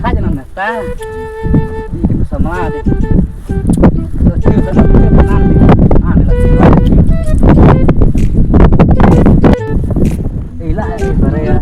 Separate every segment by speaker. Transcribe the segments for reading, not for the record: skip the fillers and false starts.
Speaker 1: Kaja na nesta. Ini kita sama aja. Terus kita nanti lagi. Ila bare ya.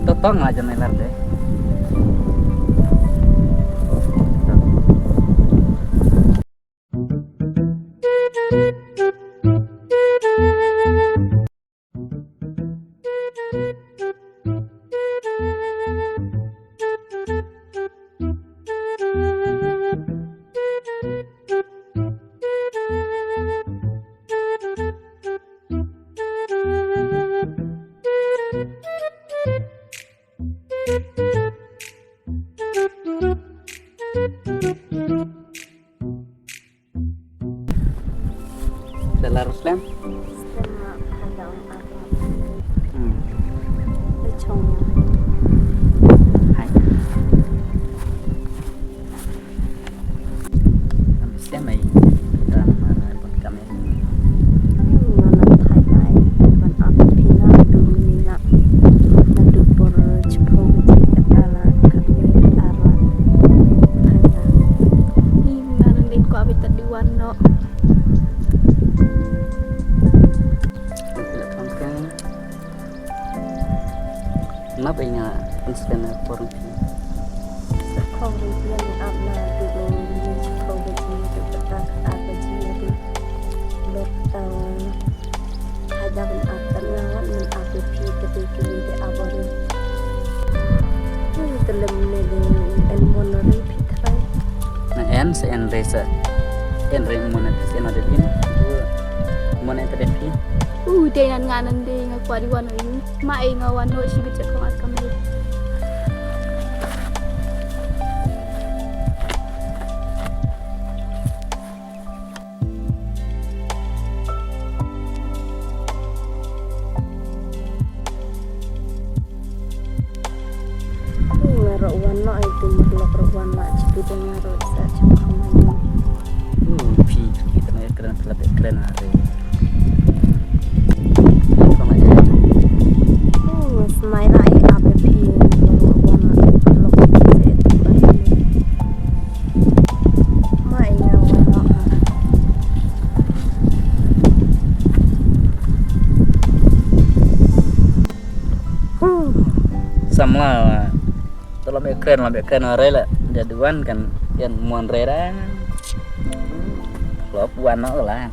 Speaker 1: Totong aja nelar deh. Selar slam. Kenapa ini instan porong?
Speaker 2: Kau ribuan apa dulu kau begini tetap apa jadi lokal ada pun akan lawan mengapi ketika di awal ini dalam nilai monori pitrai.
Speaker 1: Nah en resa en monetis en ada ini monetis ini.
Speaker 3: Denan nganan de ngakwari wano ini mai ngawano sibit ko at kami.
Speaker 2: Ngaro wano itu merlok wano cipit ngaro sa cipamanya.
Speaker 1: Pi kita na keren hari.
Speaker 2: Semai rai apa pi warna perlu itu mai warna
Speaker 1: Samla tolong lebih keren hari lah jaduan kan yang muan rera lo puan lah.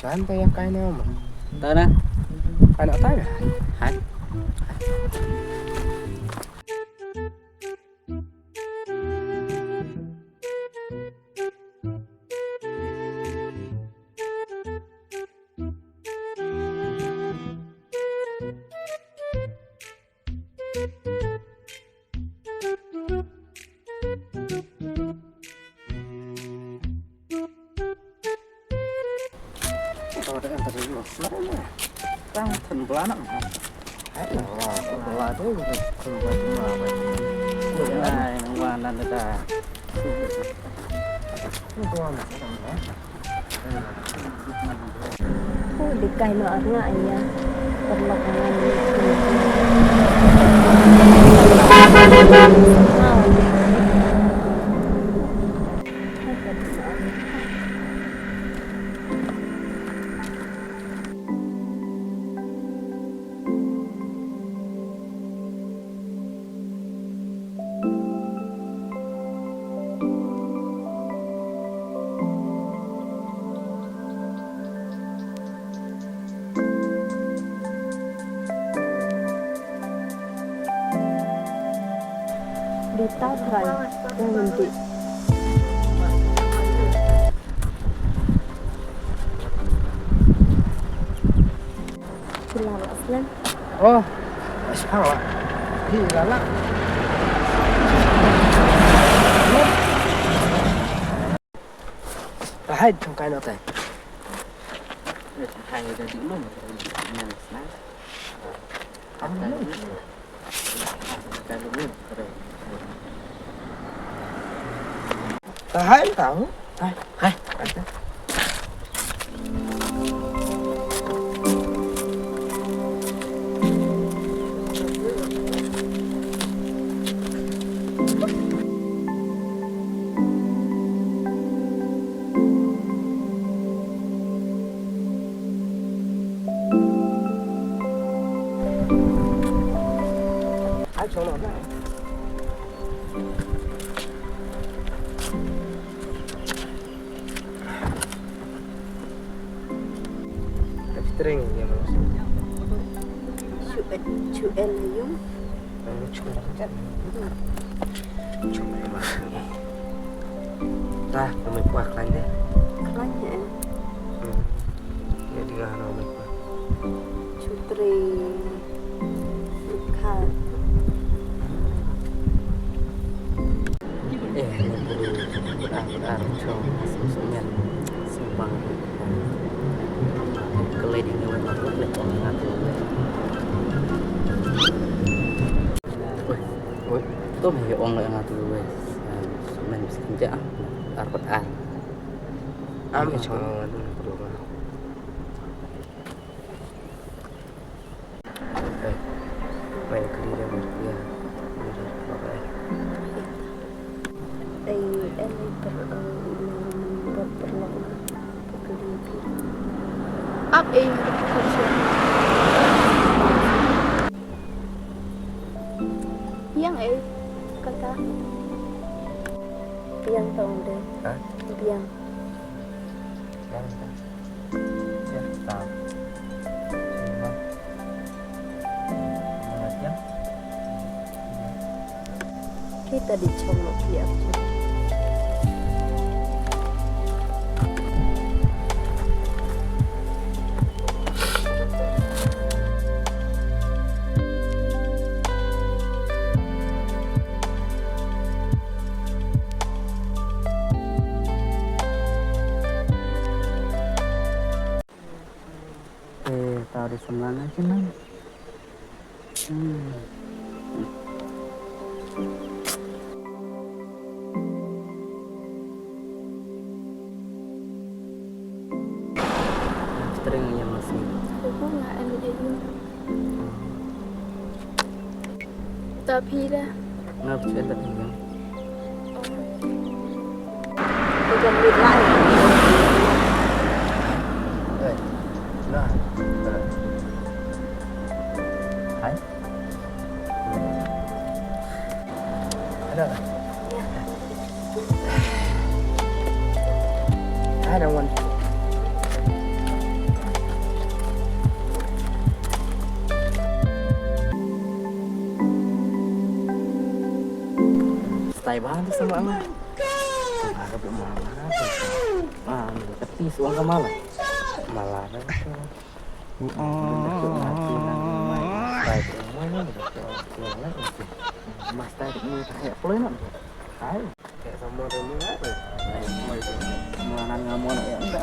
Speaker 4: Santai yang kain nama.
Speaker 1: Tahu na?
Speaker 4: Anak tanya.
Speaker 1: Hai. anak.
Speaker 4: Lah tuh semua apa?
Speaker 1: Nah, mana kita.
Speaker 4: Itu anak.
Speaker 2: Di kain warna ya. Perlokangan di Tasrai yang nanti Bilal Aslan.
Speaker 4: Oh, salah. Gila lah. Hai, trong cái nào thế?
Speaker 1: Hai người ta chịu luôn. Nên sáng. Không luôn. Cái luôn.
Speaker 4: Ta hai tao. Hai. Hai chỗ nào đấy? String ya maksudnya.
Speaker 2: Cuel yung
Speaker 4: Cuma kan. Cuma maksudnya. Tah, kami kuat kan deh.
Speaker 2: kelanya
Speaker 4: Ya dia kami kuat.
Speaker 2: Cutri Khan
Speaker 1: Ini perlu benar-benar semuanya sembang kelih di nyawa makhluk leh ngatur.
Speaker 4: Oi,
Speaker 1: Tuh ya orang yang ngatur wes. Men senja Al-Qur'an.
Speaker 4: ami cuma perlu kan. Main kelihatan berkuya.
Speaker 2: berperlokangan
Speaker 3: Up in kerja. Yang kata
Speaker 2: biang tahu deh
Speaker 4: Hah?
Speaker 2: biang
Speaker 1: Ya, tahu. Ya.
Speaker 2: kita dicolok ya
Speaker 1: Tahu di sebelah aja man. Stringnya masih.
Speaker 3: Aku nggak ada jadi. Tapi dah.
Speaker 1: Ngap chuyện tadi yang.
Speaker 2: bukan duit lain
Speaker 4: Nah,
Speaker 1: Hai.
Speaker 4: ada. Ada one.
Speaker 1: Stay banget sama lu. Marah bermarah. Ketis uang ke malah.
Speaker 4: Malah ada.
Speaker 1: Mas tarik mu kayak pelan. Hai.
Speaker 4: Kayak sama rumah ada.
Speaker 1: Mau nggak mau ya enggak.